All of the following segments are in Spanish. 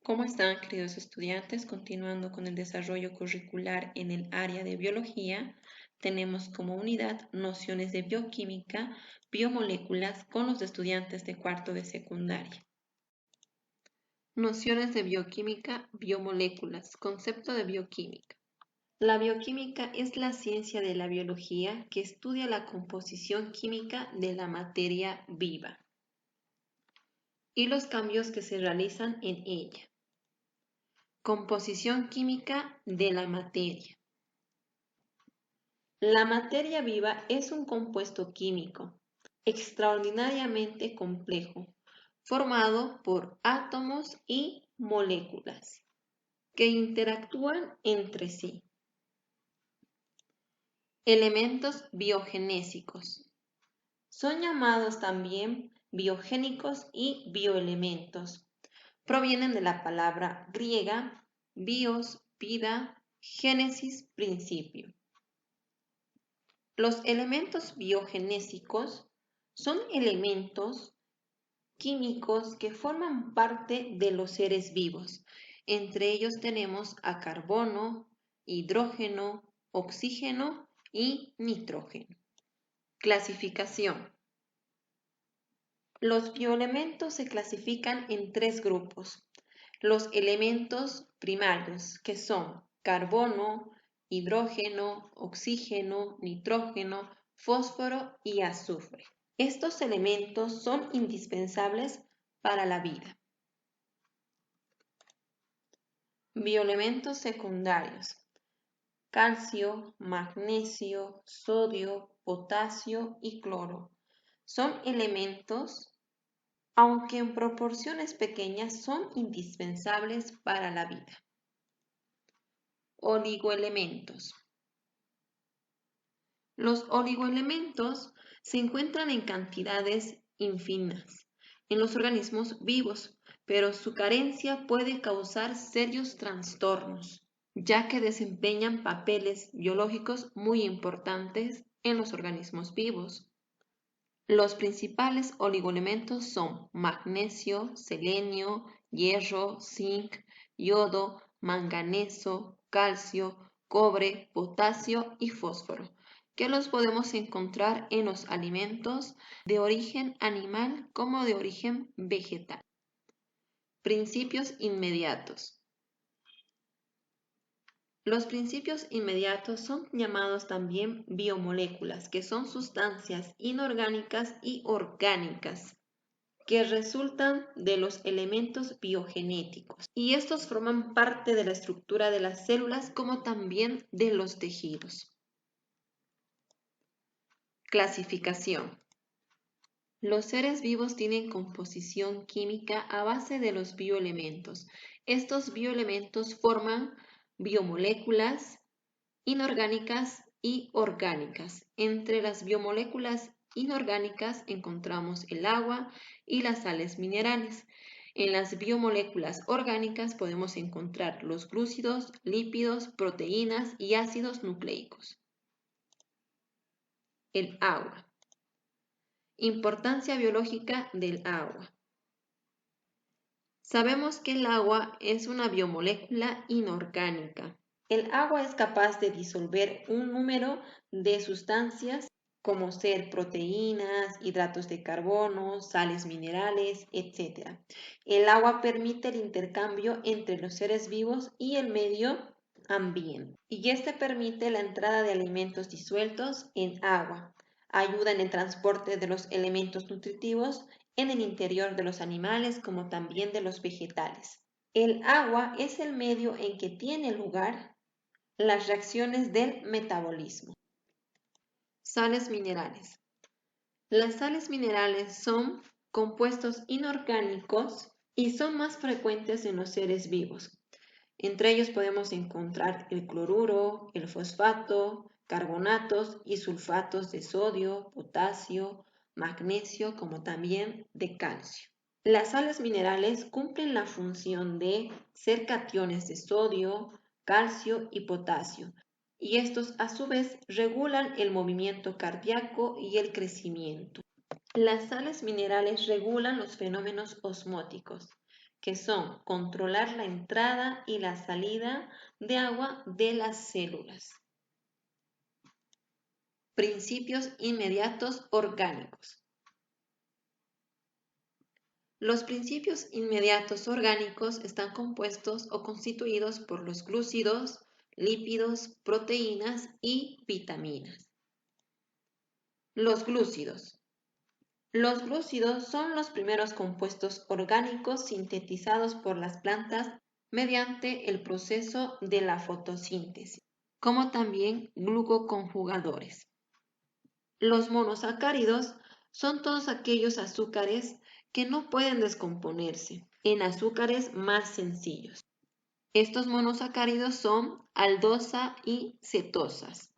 ¿Cómo están, queridos estudiantes? Continuando con el desarrollo curricular en el área de biología, tenemos como unidad nociones de bioquímica, biomoléculas con los estudiantes de cuarto de secundaria. Nociones de bioquímica, biomoléculas, concepto de bioquímica. La bioquímica es la ciencia de la biología que estudia la composición química de la materia viva y los cambios que se realizan en ella. Composición química de la materia. La materia viva es un compuesto químico extraordinariamente complejo, formado por átomos y moléculas que interactúan entre sí. Elementos biogenésicos. Son llamados también biogénicos y bioelementos. Provienen de la palabra griega bios, vida, génesis, principio. Los elementos biogenésicos son elementos químicos que forman parte de los seres vivos. Entre ellos tenemos a carbono, hidrógeno, oxígeno y nitrógeno. Clasificación. Los bioelementos se clasifican en tres grupos. Los elementos primarios, que son carbono, hidrógeno, oxígeno, nitrógeno, fósforo y azufre. Estos elementos son indispensables para la vida. Bioelementos secundarios. Calcio, magnesio, sodio, potasio y cloro. Son elementos, aunque en proporciones pequeñas, son indispensables para la vida. Oligoelementos. Los oligoelementos se encuentran en cantidades ínfimas en los organismos vivos, pero su carencia puede causar serios trastornos, ya que desempeñan papeles biológicos muy importantes en los organismos vivos. Los principales oligoelementos son magnesio, selenio, hierro, zinc, yodo, manganeso, calcio, cobre, potasio y fósforo, que los podemos encontrar en los alimentos de origen animal como de origen vegetal. Principios inmediatos. Los principios inmediatos son llamados también biomoléculas, que son sustancias inorgánicas y orgánicas que resultan de los elementos biogenéticos. Y estos forman parte de la estructura de las células como también de los tejidos. Clasificación. Los seres vivos tienen composición química a base de los bioelementos. Estos bioelementos forman biomoléculas inorgánicas y orgánicas. Entre las biomoléculas inorgánicas encontramos el agua y las sales minerales. En las biomoléculas orgánicas podemos encontrar los glúcidos, lípidos, proteínas y ácidos nucleicos. El agua. Importancia biológica del agua. Sabemos que el agua es una biomolécula inorgánica. El agua es capaz de disolver un número de sustancias como ser proteínas, hidratos de carbono, sales minerales, etc. El agua permite el intercambio entre los seres vivos y el medio ambiente. Y este permite la entrada de alimentos disueltos en agua. Ayuda en el transporte de los elementos nutritivos en el interior de los animales como también de los vegetales. El agua es el medio en que tiene lugar las reacciones del metabolismo. Sales minerales. Las sales minerales son compuestos inorgánicos y son más frecuentes en los seres vivos. Entre ellos podemos encontrar el cloruro, el fosfato, carbonatos y sulfatos de sodio, potasio, magnesio, como también de calcio. Las sales minerales cumplen la función de ser cationes de sodio, calcio y potasio, y estos a su vez regulan el movimiento cardíaco y el crecimiento. Las sales minerales regulan los fenómenos osmóticos, que son controlar la entrada y la salida de agua de las células. Principios inmediatos orgánicos. Los principios inmediatos orgánicos están compuestos o constituidos por los glúcidos, lípidos, proteínas y vitaminas. Los glúcidos. Los glúcidos son los primeros compuestos orgánicos sintetizados por las plantas mediante el proceso de la fotosíntesis, como también glucoconjugadores. Los monosacáridos son todos aquellos azúcares que no pueden descomponerse en azúcares más sencillos. Estos monosacáridos son aldosa y cetosas.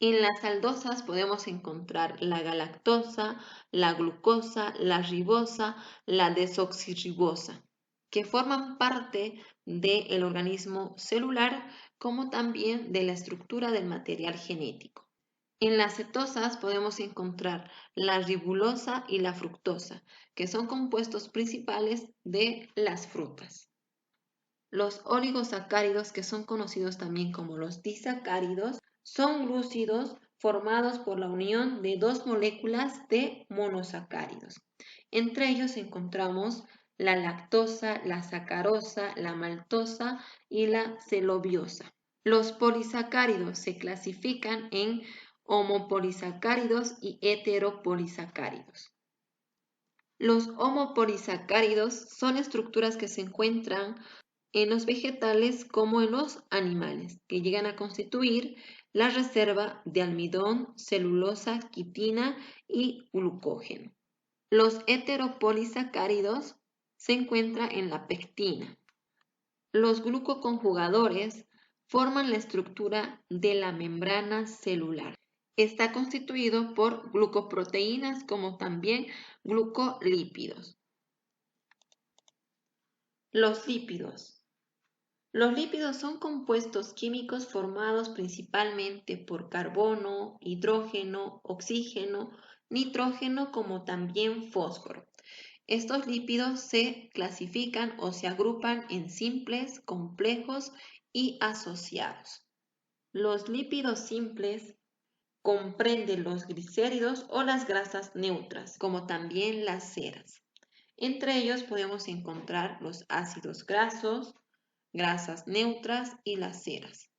En las aldosas podemos encontrar la galactosa, la glucosa, la ribosa, la desoxirribosa, que forman parte del organismo celular como también de la estructura del material genético. En las cetosas podemos encontrar la ribulosa y la fructosa, que son compuestos principales de las frutas. Los oligosacáridos, que son conocidos también como los disacáridos, son glúcidos formados por la unión de dos moléculas de monosacáridos. Entre ellos encontramos la lactosa, la sacarosa, la maltosa y la celobiosa. Los polisacáridos se clasifican en homopolisacáridos y heteropolisacáridos. Los homopolisacáridos son estructuras que se encuentran en los vegetales como en los animales, que llegan a constituir la reserva de almidón, celulosa, quitina y glucógeno. Los heteropolisacáridos se encuentran en la pectina. Los glucoconjugadores forman la estructura de la membrana celular. Está constituido por glucoproteínas como también glucolípidos. Los lípidos. Los lípidos son compuestos químicos formados principalmente por carbono, hidrógeno, oxígeno, nitrógeno como también fósforo. Estos lípidos se clasifican o se agrupan en simples, complejos y asociados. Los lípidos simples comprenden los glicéridos o las grasas neutras, como también las ceras. Entre ellos podemos encontrar los ácidos grasos, grasas neutras y las ceras.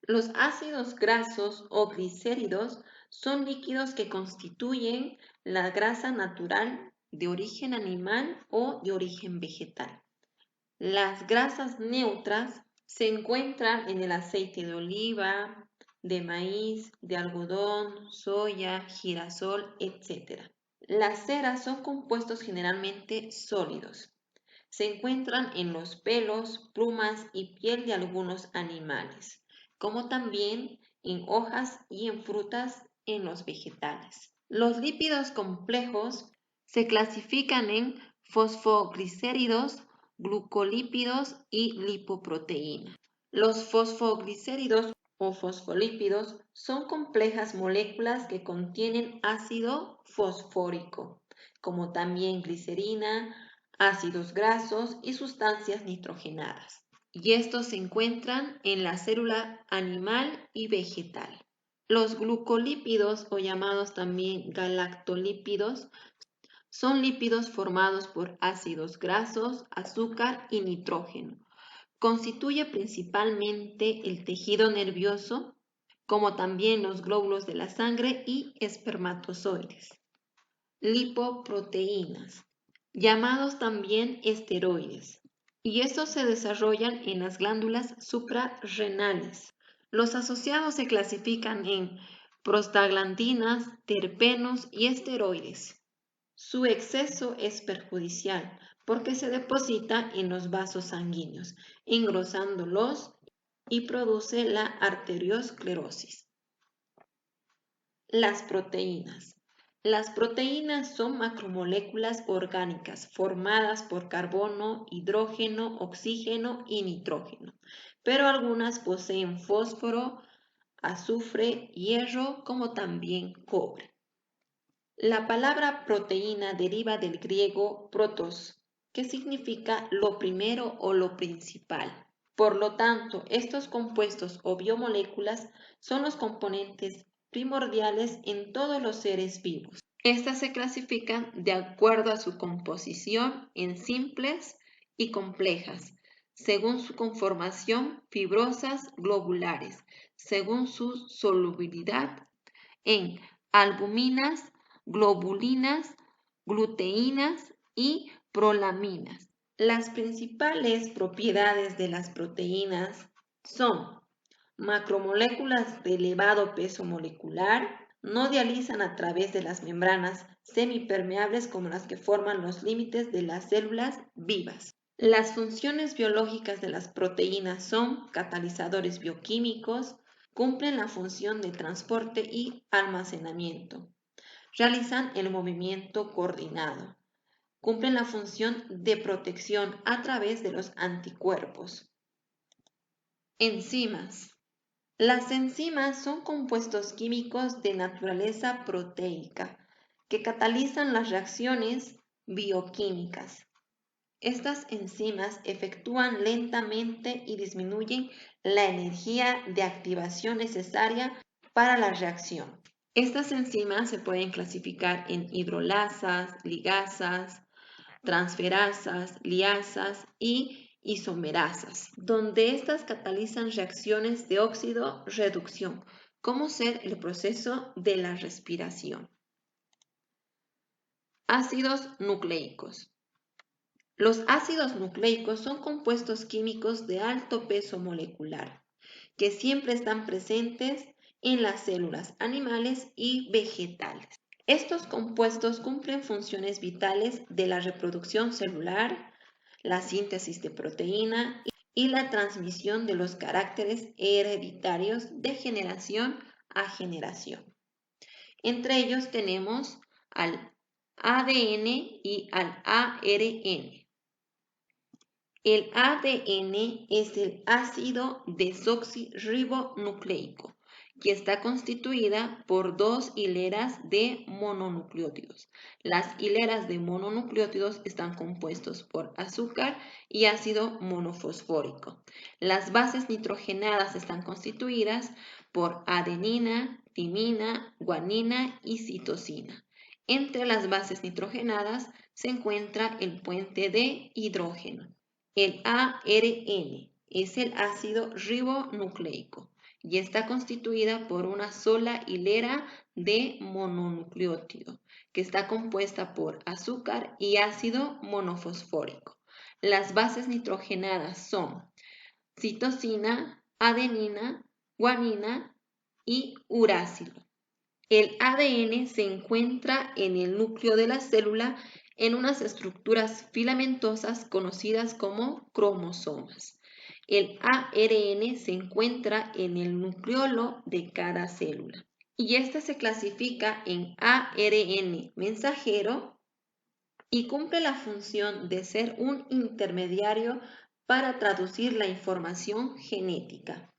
Los ácidos grasos o glicéridos son líquidos que constituyen la grasa natural de origen animal o de origen vegetal. Las grasas neutras se encuentran en el aceite de oliva, de maíz, de algodón, soya, girasol, etc. Las ceras son compuestos generalmente sólidos. Se encuentran en los pelos, plumas y piel de algunos animales, como también en hojas y en frutas en los vegetales. Los lípidos complejos se clasifican en fosfoglicéridos, glucolípidos y lipoproteínas. Los fosfoglicéridos o fosfolípidos son complejas moléculas que contienen ácido fosfórico, como también glicerina, ácidos grasos y sustancias nitrogenadas. Y estos se encuentran en la célula animal y vegetal. Los glucolípidos, o llamados también galactolípidos, son lípidos formados por ácidos grasos, azúcar y nitrógeno. Constituye principalmente el tejido nervioso, como también los glóbulos de la sangre y espermatozoides. Lipoproteínas, llamados también esteroides, y estos se desarrollan en las glándulas suprarrenales. Los asociados se clasifican en prostaglandinas, terpenos y esteroides. Su exceso es perjudicial porque se deposita en los vasos sanguíneos, engrosándolos y produce la arteriosclerosis. Las proteínas. Las proteínas son macromoléculas orgánicas formadas por carbono, hidrógeno, oxígeno y nitrógeno, pero algunas poseen fósforo, azufre, hierro, como también cobre. La palabra proteína deriva del griego protos, que significa lo primero o lo principal. Por lo tanto, estos compuestos o biomoléculas son los componentes primordiales en todos los seres vivos. Estas se clasifican de acuerdo a su composición en simples y complejas, según su conformación fibrosas globulares, según su solubilidad en albuminas, globulinas, gluteínas y prolaminas. Las principales propiedades de las proteínas son macromoléculas de elevado peso molecular, no dializan a través de las membranas semipermeables como las que forman los límites de las células vivas. Las funciones biológicas de las proteínas son catalizadores bioquímicos, cumplen la función de transporte y almacenamiento, realizan el movimiento coordinado, cumplen la función de protección a través de los anticuerpos. Enzimas. Las enzimas son compuestos químicos de naturaleza proteica que catalizan las reacciones bioquímicas. Estas enzimas efectúan lentamente y disminuyen la energía de activación necesaria para la reacción. Estas enzimas se pueden clasificar en hidrolasas, ligasas, transferasas, liasas y isomerasas, donde estas catalizan reacciones de óxido-reducción, como ser el proceso de la respiración. Ácidos nucleicos. Los ácidos nucleicos son compuestos químicos de alto peso molecular, que siempre están presentes en las células animales y vegetales. Estos compuestos cumplen funciones vitales de la reproducción celular, la síntesis de proteína y la transmisión de los caracteres hereditarios de generación a generación. Entre ellos tenemos al ADN y al ARN. El ADN es el ácido desoxirribonucleico, que está constituida por dos hileras de mononucleótidos. Las hileras de mononucleótidos están compuestos por azúcar y ácido monofosfórico. Las bases nitrogenadas están constituidas por adenina, timina, guanina y citosina. Entre las bases nitrogenadas se encuentra el puente de hidrógeno. El ARN es el ácido ribonucleico y está constituida por una sola hilera de mononucleótido que está compuesta por azúcar y ácido monofosfórico. Las bases nitrogenadas son citosina, adenina, guanina y uracilo. El ADN se encuentra en el núcleo de la célula en unas estructuras filamentosas conocidas como cromosomas. El ARN se encuentra en el nucleolo de cada célula y este se clasifica en ARN mensajero y cumple la función de ser un intermediario para traducir la información genética.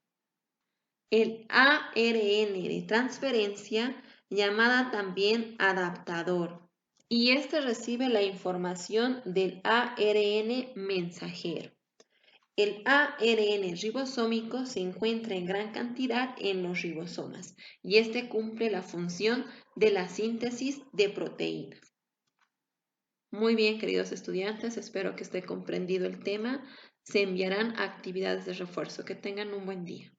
El ARN de transferencia, llamada también adaptador, y este recibe la información del ARN mensajero. El ARN ribosómico se encuentra en gran cantidad en los ribosomas y este cumple la función de la síntesis de proteínas. Muy bien, queridos estudiantes, espero que esté comprendido el tema. Se enviarán actividades de refuerzo. Que tengan un buen día.